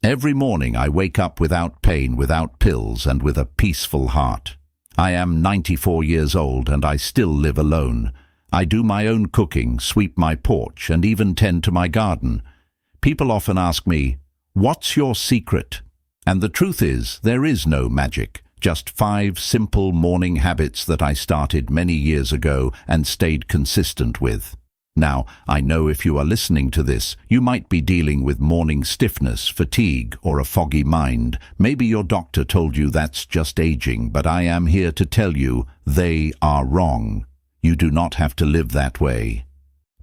Every morning I wake up without pain, without pills, and with a peaceful heart. I am 94 years old and I still live alone. I do my own cooking, sweep my porch, and even tend to my garden. People often ask me, "What's your secret?" And the truth is, there is no magic. Just 5 simple morning habits that I started many years ago and stayed consistent with. Now, I know if you are listening to this, you might be dealing with morning stiffness, fatigue, or a foggy mind. Maybe your doctor told you that's just aging, but I am here to tell you they are wrong. You do not have to live that way.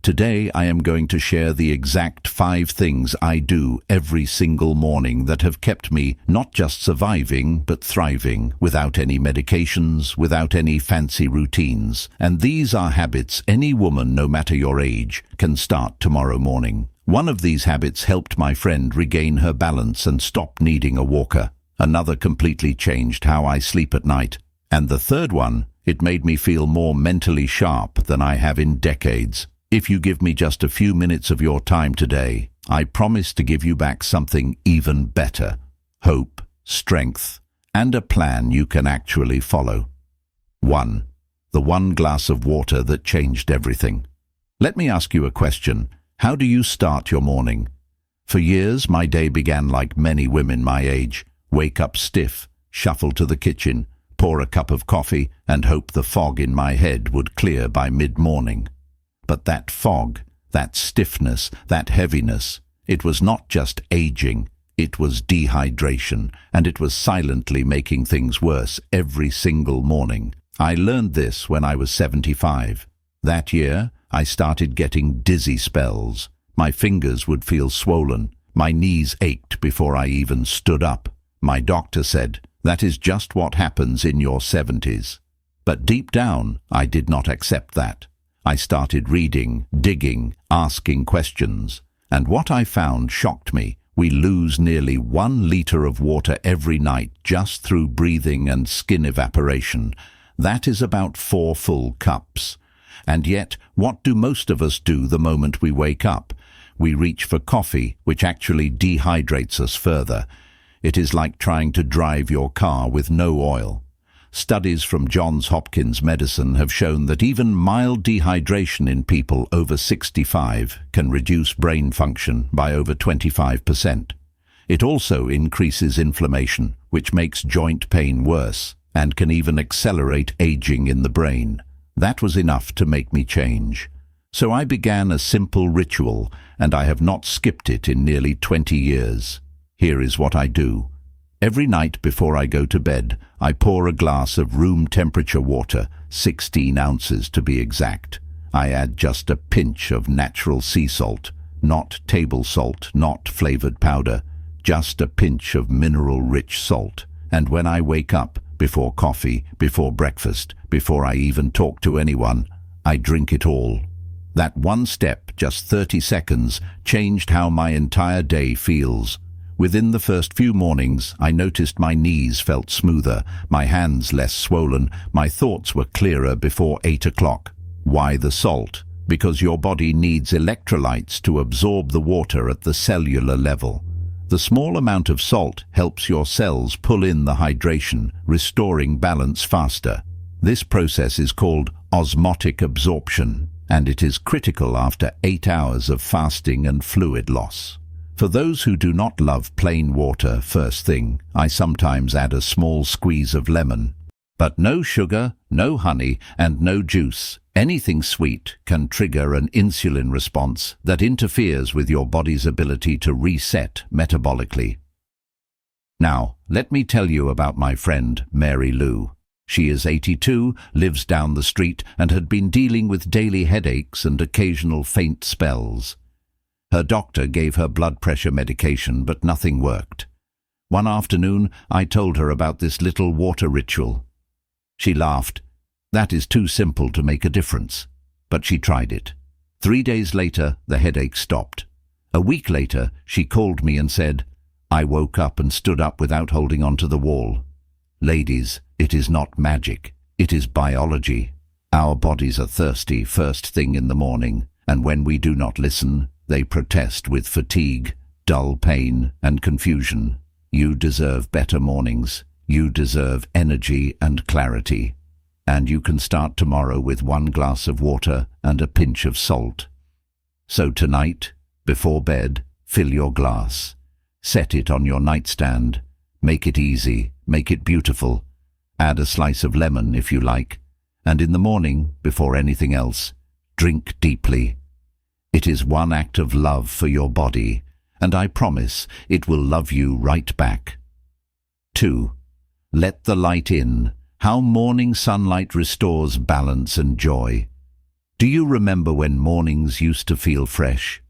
Today I am going to share the exact 5 things I do every single morning that have kept me not just surviving but thriving, without any medications, without any fancy routines. And these are habits any woman, no matter your age, can start tomorrow morning. One of these habits helped my friend regain her balance and stop needing a walker. Another completely changed how I sleep at night. And the third one, it made me feel more mentally sharp than I have in decades. If you give me just a few minutes of your time today, I promise to give you back something even better: hope, strength, and a plan you can actually follow. 1. The one glass of water that changed everything. Let me ask you a question. How do you start your morning? For years, my day began like many women my age. Wake up stiff, shuffle to the kitchen, pour a cup of coffee, and hope the fog in my head would clear by mid-morning. But that fog, that stiffness, that heaviness, it was not just aging, it was dehydration, and it was silently making things worse every single morning. I learned this when I was 75. That year, I started getting dizzy spells. My fingers would feel swollen. My knees ached before I even stood up. My doctor said, "That is just what happens in your 70s. But deep down, I did not accept that. I started reading, digging, asking questions, and what I found shocked me. We lose nearly 1 liter of water every night just through breathing and skin evaporation. That is about 4 full cups. And yet, what do most of us do the moment we wake up? We reach for coffee, which actually dehydrates us further. It is like trying to drive your car with no oil. Studies from Johns Hopkins Medicine have shown that even mild dehydration in people over 65 can reduce brain function by over 25%. It also increases inflammation, which makes joint pain worse, and can even accelerate aging in the brain. That was enough to make me change. So I began a simple ritual, and I have not skipped it in nearly 20 years. Here is what I do. Every night before I go to bed, I pour a glass of room temperature water, 16 ounces to be exact. I add just a pinch of natural sea salt, not table salt, not flavored powder, just a pinch of mineral-rich salt. And when I wake up, before coffee, before breakfast, before I even talk to anyone, I drink it all. That one step, just 30 seconds, changed how my entire day feels. Within the first few mornings, I noticed my knees felt smoother, my hands less swollen, my thoughts were clearer before 8 o'clock. Why the salt? Because your body needs electrolytes to absorb the water at the cellular level. The small amount of salt helps your cells pull in the hydration, restoring balance faster. This process is called osmotic absorption, and it is critical after 8 hours of fasting and fluid loss. For those who do not love plain water first thing, I sometimes add a small squeeze of lemon. But no sugar, no honey, and no juice. Anything sweet can trigger an insulin response that interferes with your body's ability to reset metabolically. Now, let me tell you about my friend Mary Lou. She is 82, lives down the street, and had been dealing with daily headaches and occasional faint spells. Her doctor gave her blood pressure medication, but nothing worked. One afternoon, I told her about this little water ritual. She laughed. That is too simple to make a difference. But she tried it. 3 days later, the headache stopped. A week later, she called me and said, "I woke up and stood up without holding onto the wall." Ladies, it is not magic. It is biology. Our bodies are thirsty first thing in the morning, and when we do not listen, they protest with fatigue, dull pain and confusion. You deserve better mornings. You deserve energy and clarity. And you can start tomorrow with 1 glass of water and a pinch of salt. So tonight, before bed, fill your glass. Set it on your nightstand. Make it easy. Make it beautiful. Add a slice of lemon if you like. And in the morning, before anything else, drink deeply. It is one act of love for your body, and I promise it will love you right back. 2. Let the light in. How morning sunlight restores balance and joy. Do you remember when mornings used to feel fresh?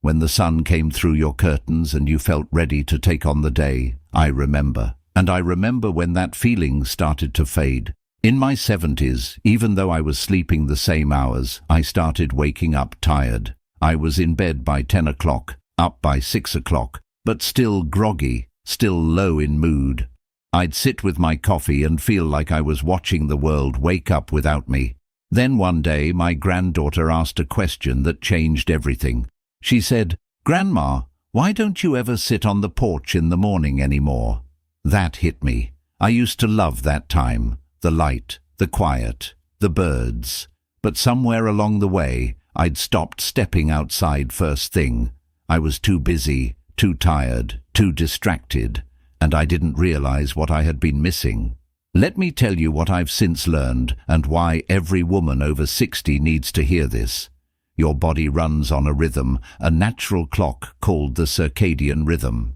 When the sun came through your curtains and you felt ready to take on the day? I remember. And I remember when that feeling started to fade. In my 70s, even though I was sleeping the same hours, I started waking up tired. I was in bed by 10 o'clock, up by 6 o'clock, but still groggy, still low in mood. I'd sit with my coffee and feel like I was watching the world wake up without me. Then one day my granddaughter asked a question that changed everything. She said, "Grandma, why don't you ever sit on the porch in the morning anymore?" That hit me. I used to love that time. The light, the quiet, the birds. But somewhere along the way, I'd stopped stepping outside first thing. I was too busy, too tired, too distracted, and I didn't realize what I had been missing. Let me tell you what I've since learned and why every woman over 60 needs to hear this. Your body runs on a rhythm, a natural clock called the circadian rhythm.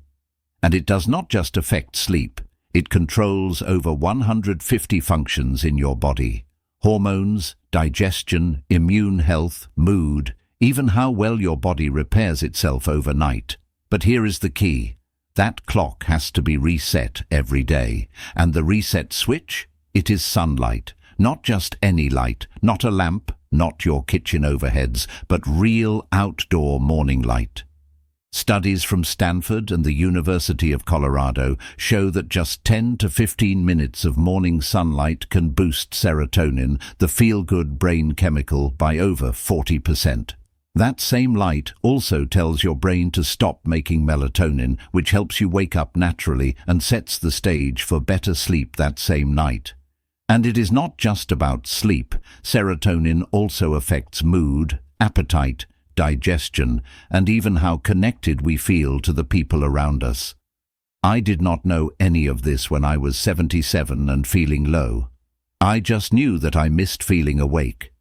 And it does not just affect sleep. It controls over 150 functions in your body. Hormones, digestion, immune health, mood, even how well your body repairs itself overnight. But here is the key. That clock has to be reset every day. And the reset switch? It is sunlight. Not just any light, not a lamp, not your kitchen overheads, but real outdoor morning light. Studies from Stanford and the University of Colorado show that just 10 to 15 minutes of morning sunlight can boost serotonin, the feel-good brain chemical, by over 40%. That same light also tells your brain to stop making melatonin, which helps you wake up naturally and sets the stage for better sleep that same night. And it is not just about sleep. Serotonin also affects mood, appetite, digestion, and even how connected we feel to the people around us. I did not know any of this when I was 77 and feeling low. I just knew that I missed feeling awake.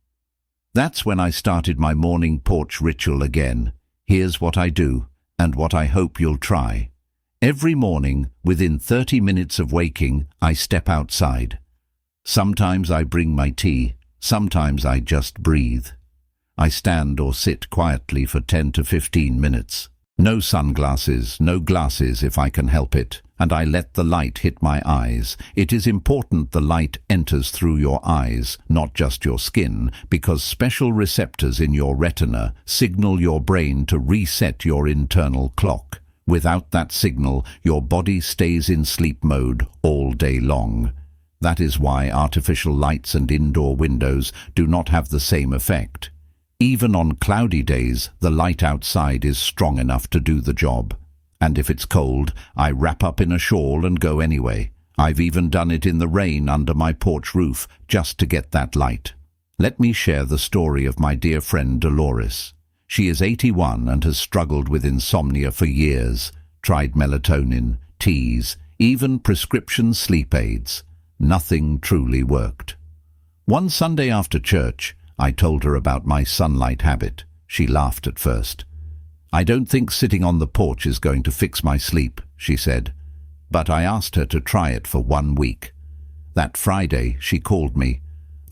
That's when I started my morning porch ritual again. Here's what I do, and what I hope you'll try. Every morning, within 30 minutes of waking, I step outside. Sometimes I bring my tea, sometimes I just breathe. I stand or sit quietly for 10 to 15 minutes. No sunglasses, no glasses if I can help it, and I let the light hit my eyes. It is important the light enters through your eyes, not just your skin, because special receptors in your retina signal your brain to reset your internal clock. Without that signal, your body stays in sleep mode all day long. That is why artificial lights and indoor windows do not have the same effect. Even on cloudy days, the light outside is strong enough to do the job. And if it's cold, I wrap up in a shawl and go anyway. I've even done it in the rain under my porch roof just to get that light. Let me share the story of my dear friend Dolores. She is 81 and has struggled with insomnia for years, tried melatonin, teas, even prescription sleep aids. Nothing truly worked. One Sunday after church, I told her about my sunlight habit. She laughed at first. "I don't think sitting on the porch is going to fix my sleep," she said. But I asked her to try it for 1 week. That Friday, she called me.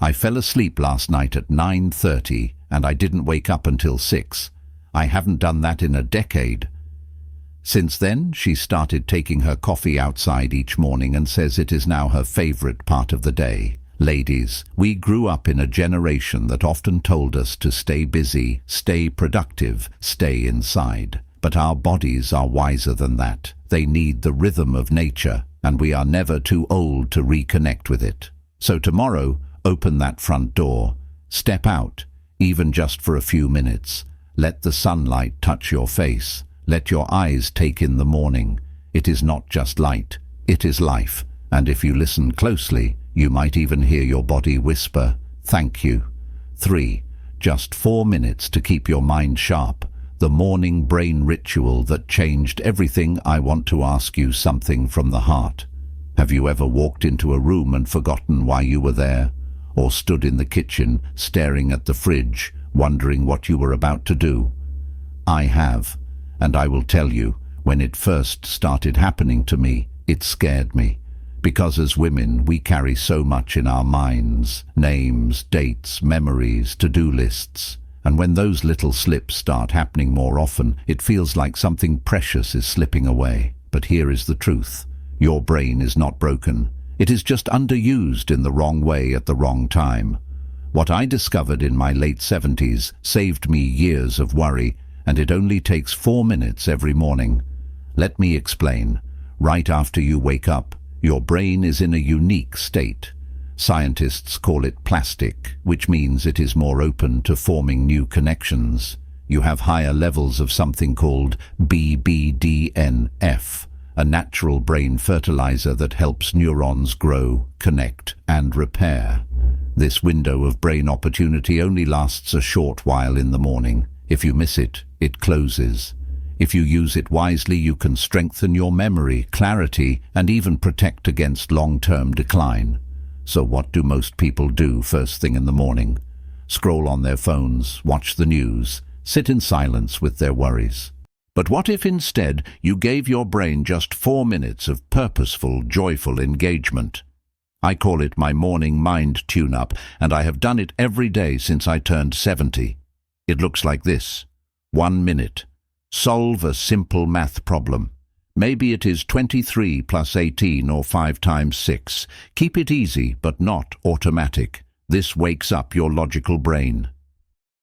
"I fell asleep last night at 9:30 and I didn't wake up until 6. I haven't done that in a decade." Since then, she started taking her coffee outside each morning and says it is now her favorite part of the day. Ladies, we grew up in a generation that often told us to stay busy, stay productive, stay inside. But our bodies are wiser than that. They need the rhythm of nature, and we are never too old to reconnect with it. So tomorrow, open that front door. Step out, even just for a few minutes. Let the sunlight touch your face. Let your eyes take in the morning. It is not just light, it is life. And if you listen closely, you might even hear your body whisper, "Thank you." 3. Just 4 minutes to keep your mind sharp. The morning brain ritual that changed everything. I want to ask you something from the heart. Have you ever walked into a room and forgotten why you were there? Or stood in the kitchen, staring at the fridge, wondering what you were about to do? I have, and I will tell you, when it first started happening to me, it scared me. Because as women, we carry so much in our minds: names, dates, memories, to-do lists. And when those little slips start happening more often, it feels like something precious is slipping away. But here is the truth. Your brain is not broken. It is just underused in the wrong way at the wrong time. What I discovered in my late 70s saved me years of worry, and it only takes 4 minutes every morning. Let me explain. Right after you wake up, your brain is in a unique state. Scientists call it plastic, which means it is more open to forming new connections. You have higher levels of something called BBDNF, a natural brain fertilizer that helps neurons grow, connect, and repair. This window of brain opportunity only lasts a short while in the morning. If you miss it, it closes. If you use it wisely, you can strengthen your memory, clarity, and even protect against long-term decline. So what do most people do first thing in the morning? Scroll on their phones, watch the news, sit in silence with their worries. But what if instead you gave your brain just 4 minutes of purposeful, joyful engagement? I call it my morning mind tune-up, and I have done it every day since I turned 70. It looks like this. 1 minute. Solve a simple math problem. Maybe it is 23 plus 18 or 5 times 6. Keep it easy, but not automatic. This wakes up your logical brain.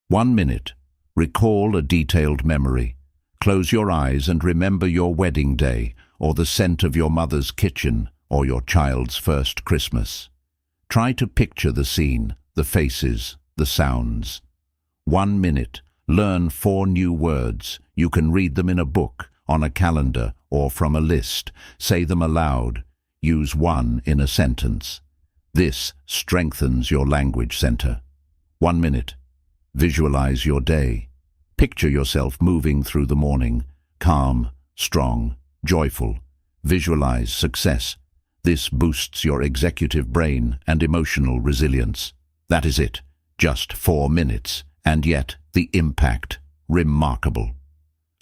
1 minute. Recall a detailed memory. Close your eyes and remember your wedding day, or the scent of your mother's kitchen, or your child's first Christmas. Try to picture the scene, the faces, the sounds. 1 minute. Learn 4 new words. You can read them in a book, on a calendar, or from a list. Say them aloud. Use one in a sentence. This strengthens your language center. 1 minute. Visualize your day. Picture yourself moving through the morning, calm, strong, joyful. Visualize success. This boosts your executive brain and emotional resilience. That is it. Just 4 minutes. And yet, the impact, remarkable.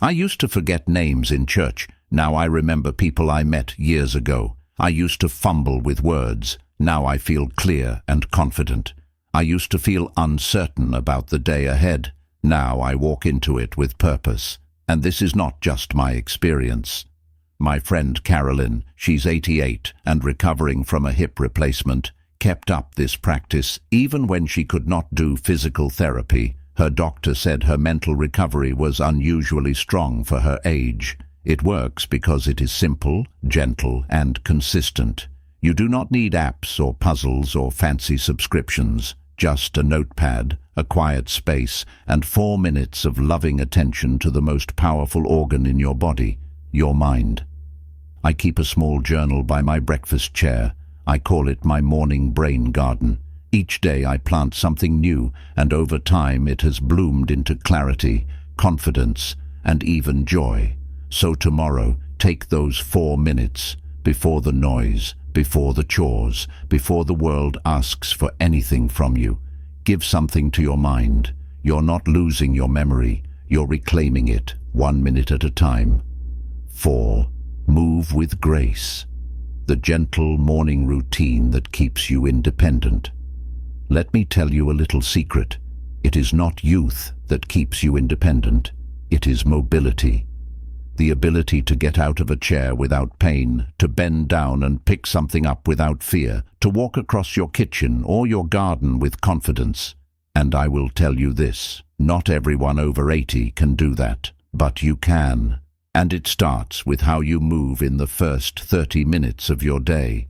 I used to forget names in church. Now I remember people I met years ago. I used to fumble with words. Now I feel clear and confident. I used to feel uncertain about the day ahead. Now I walk into it with purpose. And this is not just my experience. My friend Carolyn, she's 88 and recovering from a hip replacement, kept up this practice even when she could not do physical therapy. Her doctor said her mental recovery was unusually strong for her age. It works because it is simple, gentle, and consistent. You do not need apps or puzzles or fancy subscriptions. Just a notepad, a quiet space, and 4 minutes of loving attention to the most powerful organ in your body, your mind. I keep a small journal by my breakfast chair. I call it my morning brain garden. Each day I plant something new, and over time it has bloomed into clarity, confidence, and even joy. So tomorrow, take those 4 minutes, before the noise, before the chores, before the world asks for anything from you. Give something to your mind. You're not losing your memory, you're reclaiming it, 1 minute at a time. 4. Move with grace. The gentle morning routine that keeps you independent. Let me tell you a little secret. It is not youth that keeps you independent. It is mobility. The ability to get out of a chair without pain, to bend down and pick something up without fear, to walk across your kitchen or your garden with confidence. And I will tell you this, not everyone over 80 can do that, but you can. And it starts with how you move in the first 30 minutes of your day.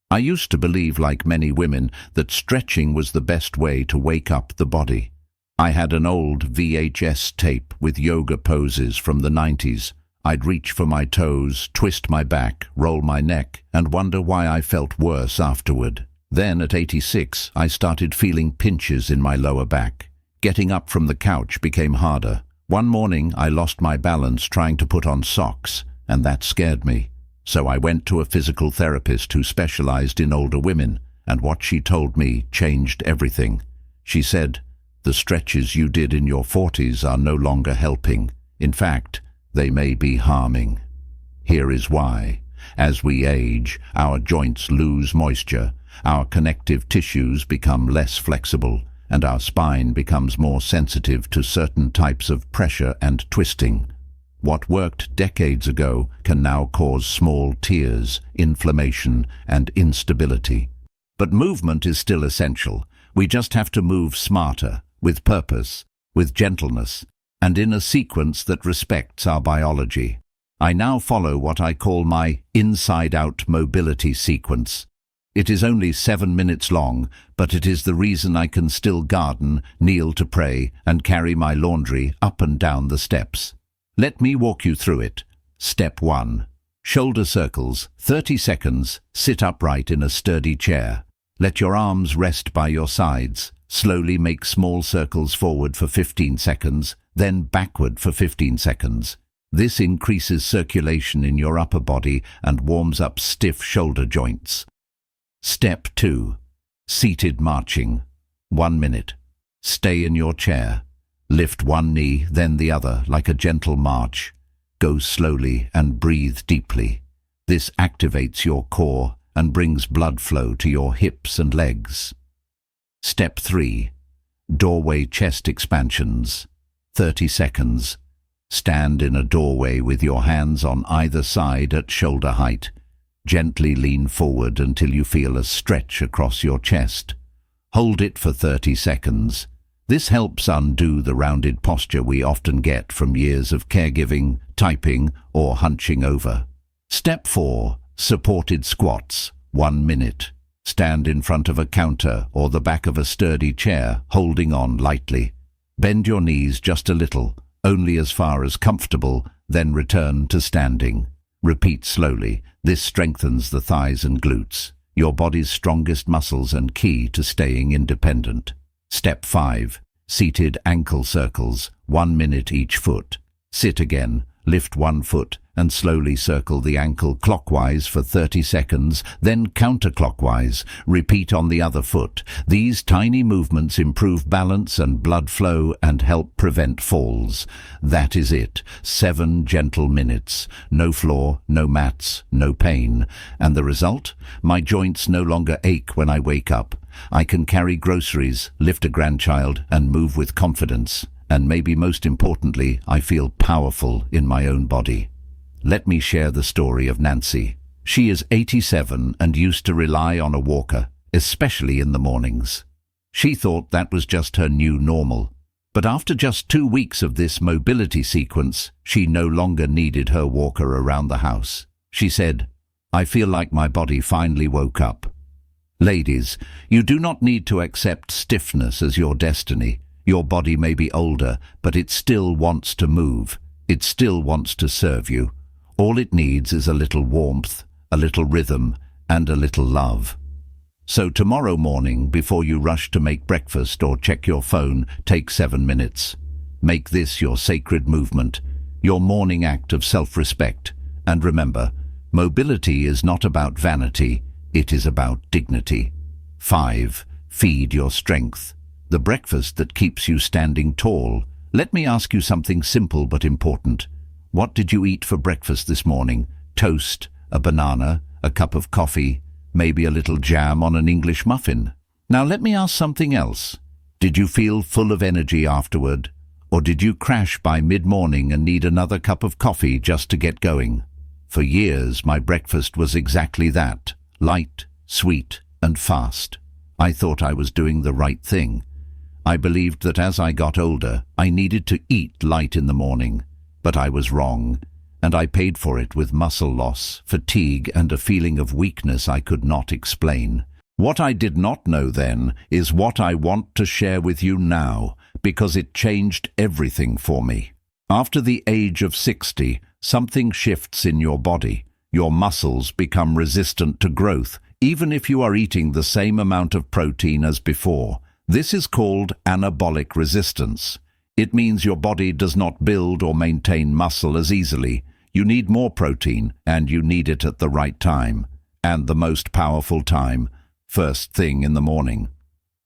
I used to believe, like many women, that stretching was the best way to wake up the body. I had an old VHS tape with yoga poses from the 90s. I'd reach for my toes, twist my back, roll my neck, and wonder why I felt worse afterward. Then, at 86, I started feeling pinches in my lower back. Getting up from the couch became harder. One morning, I lost my balance trying to put on socks, and that scared me. So I went to a physical therapist who specialized in older women, and what she told me changed everything. She said, "The stretches you did in your 40s are no longer helping. In fact, they may be harming. Here is why. As we age, our joints lose moisture, our connective tissues become less flexible, and our spine becomes more sensitive to certain types of pressure and twisting. What worked decades ago can now cause small tears, inflammation, and instability. But movement is still essential. We just have to move smarter, with purpose, with gentleness, and in a sequence that respects our biology. I now follow what I call my inside-out mobility sequence. It is only 7 minutes long, but it is the reason I can still garden, kneel to pray, and carry my laundry up and down the steps. Let me walk you through it. Step 1. Shoulder circles, 30 seconds, sit upright in a sturdy chair. Let your arms rest by your sides. Slowly make small circles forward for 15 seconds, then backward for 15 seconds. This increases circulation in your upper body and warms up stiff shoulder joints. Step 2. Seated marching. 1 minute. Stay in your chair. Lift one knee, then the other, like a gentle march. Go slowly and breathe deeply. This activates your core and brings blood flow to your hips and legs. Step 3. Doorway chest expansions. 30 seconds. Stand in a doorway with your hands on either side at shoulder height. Gently lean forward until you feel a stretch across your chest. Hold it for 30 seconds. This helps undo the rounded posture we often get from years of caregiving, typing, or hunching over. Step 4. Supported squats. 1 minute. Stand in front of a counter or the back of a sturdy chair, holding on lightly. Bend your knees just a little, only as far as comfortable, then return to standing. Repeat slowly. This strengthens the thighs and glutes, your body's strongest muscles and key to staying independent. Step 5. Seated ankle circles, 1 minute each foot. Sit again, lift one foot, and slowly circle the ankle clockwise for 30 seconds, then counterclockwise. Repeat on the other foot. These tiny movements improve balance and blood flow and help prevent falls. That is it. 7 gentle minutes. No floor, no mats, no pain. And the result? My joints no longer ache when I wake up. I can carry groceries, lift a grandchild, and move with confidence. And maybe most importantly, I feel powerful in my own body. Let me share the story of Nancy. She is 87 and used to rely on a walker, especially in the mornings. She thought that was just her new normal. But after just 2 weeks of this mobility sequence, she no longer needed her walker around the house. She said, "I feel like my body finally woke up." Ladies, you do not need to accept stiffness as your destiny. Your body may be older, but it still wants to move. It still wants to serve you. All it needs is a little warmth, a little rhythm, and a little love. So tomorrow morning, before you rush to make breakfast or check your phone, take 7 minutes. Make this your sacred movement, your morning act of self-respect. And remember, mobility is not about vanity, it is about dignity. 5. Feed your strength. The breakfast that keeps you standing tall. Let me ask you something simple but important. What did you eat for breakfast this morning? Toast, a banana, a cup of coffee, maybe a little jam on an English muffin. Now let me ask something else. Did you feel full of energy afterward? Or did you crash by mid-morning and need another cup of coffee just to get going? For years, my breakfast was exactly that. Light, sweet, and fast. I thought I was doing the right thing. I believed that as I got older, I needed to eat light in the morning. But I was wrong, and I paid for it with muscle loss, fatigue, and a feeling of weakness I could not explain. What I did not know then is what I want to share with you now, because it changed everything for me. After the age of 60, something shifts in your body. Your muscles become resistant to growth, even if you are eating the same amount of protein as before. This is called anabolic resistance. It means your body does not build or maintain muscle as easily. You need more protein, and you need it at the right time. And the most powerful time, first thing in the morning.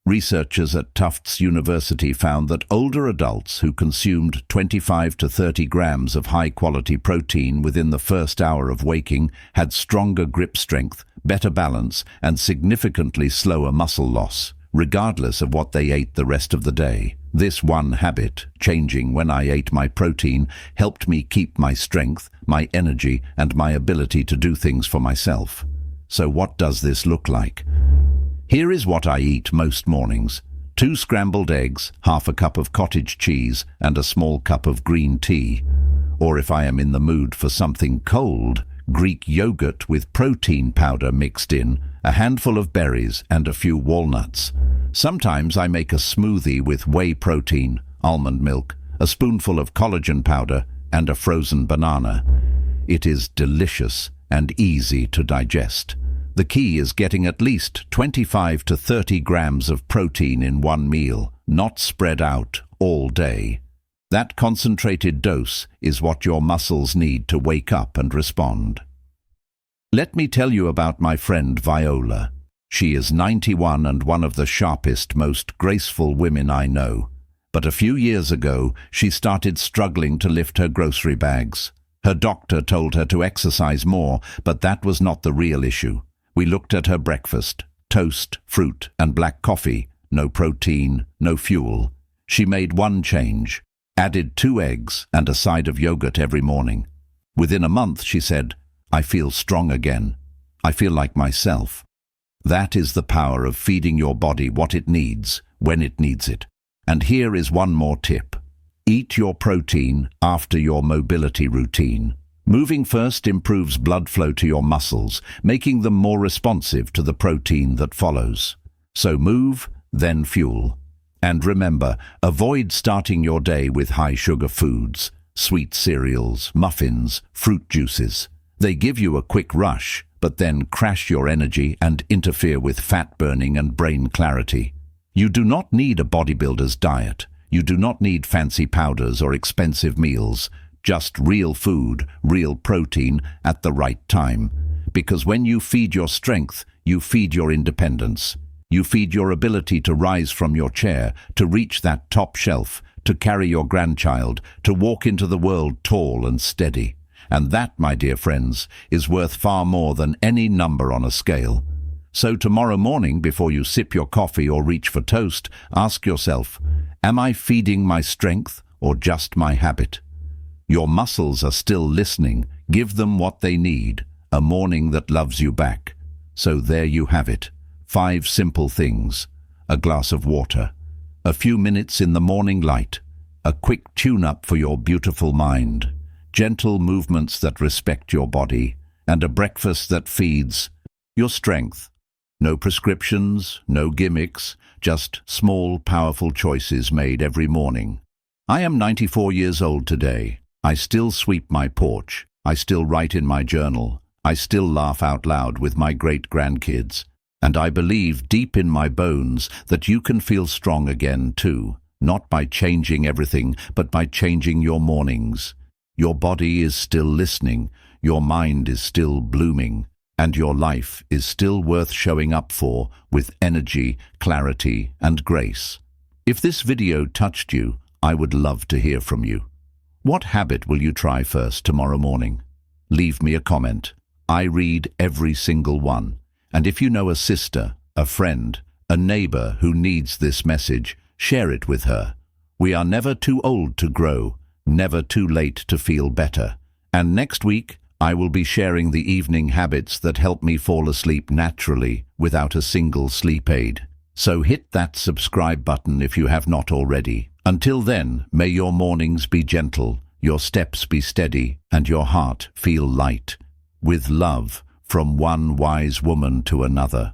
Researchers at Tufts University found that older adults who consumed 25 to 30 grams of high-quality protein within the first hour of waking had stronger grip strength, better balance, and significantly slower muscle loss, regardless of what they ate the rest of the day. This one habit, changing when I ate my protein, helped me keep my strength, my energy, and my ability to do things for myself. So what does this look like? Here is what I eat most mornings: 2 scrambled eggs, half a cup of cottage cheese, and a small cup of green tea. Or if I am in the mood for something cold, Greek yogurt with protein powder mixed in, a handful of berries, and a few walnuts. Sometimes I make a smoothie with whey protein, almond milk, a spoonful of collagen powder, and a frozen banana. It is delicious and easy to digest. The key is getting at least 25 to 30 grams of protein in one meal, not spread out all day. That concentrated dose is what your muscles need to wake up and respond. Let me tell you about my friend Viola. She is 91 and one of the sharpest, most graceful women I know. But a few years ago, she started struggling to lift her grocery bags. Her doctor told her to exercise more, but that was not the real issue. We looked at her breakfast: toast, fruit, and black coffee. No protein, no fuel. She made one change: added 2 eggs and a side of yogurt every morning. Within a month, she said, "I feel strong again. I feel like myself." That is the power of feeding your body what it needs, when it needs it. And here is one more tip. Eat your protein after your mobility routine. Moving first improves blood flow to your muscles, making them more responsive to the protein that follows. So move, then fuel. And remember, avoid starting your day with high-sugar foods, sweet cereals, muffins, fruit juices. They give you a quick rush, but then crash your energy and interfere with fat burning and brain clarity. You do not need a bodybuilder's diet. You do not need fancy powders or expensive meals. Just real food, real protein at the right time. Because when you feed your strength, you feed your independence. You feed your ability to rise from your chair, to reach that top shelf, to carry your grandchild, to walk into the world tall and steady. And that, my dear friends, is worth far more than any number on a scale. So tomorrow morning, before you sip your coffee or reach for toast, ask yourself, am I feeding my strength or just my habit? Your muscles are still listening. Give them what they need, a morning that loves you back. So there you have it. 5 simple things: a glass of water, a few minutes in the morning light, a quick tune-up for your beautiful mind, gentle movements that respect your body, and a breakfast that feeds your strength. No prescriptions, no gimmicks, just small, powerful choices made every morning. I am 94 years old today. I still sweep my porch. I still write in my journal. I still laugh out loud with my great-grandkids. And I believe deep in my bones that you can feel strong again too, not by changing everything, but by changing your mornings. Your body is still listening, your mind is still blooming, and your life is still worth showing up for with energy, clarity, and grace. If this video touched you, I would love to hear from you. What habit will you try first tomorrow morning? Leave me a comment. I read every single one. And if you know a sister, a friend, a neighbor who needs this message, share it with her. We are never too old to grow, never too late to feel better. And next week, I will be sharing the evening habits that help me fall asleep naturally without a single sleep aid. So hit that subscribe button if you have not already. Until then, may your mornings be gentle, your steps be steady, and your heart feel light. With love, from one wise woman to another.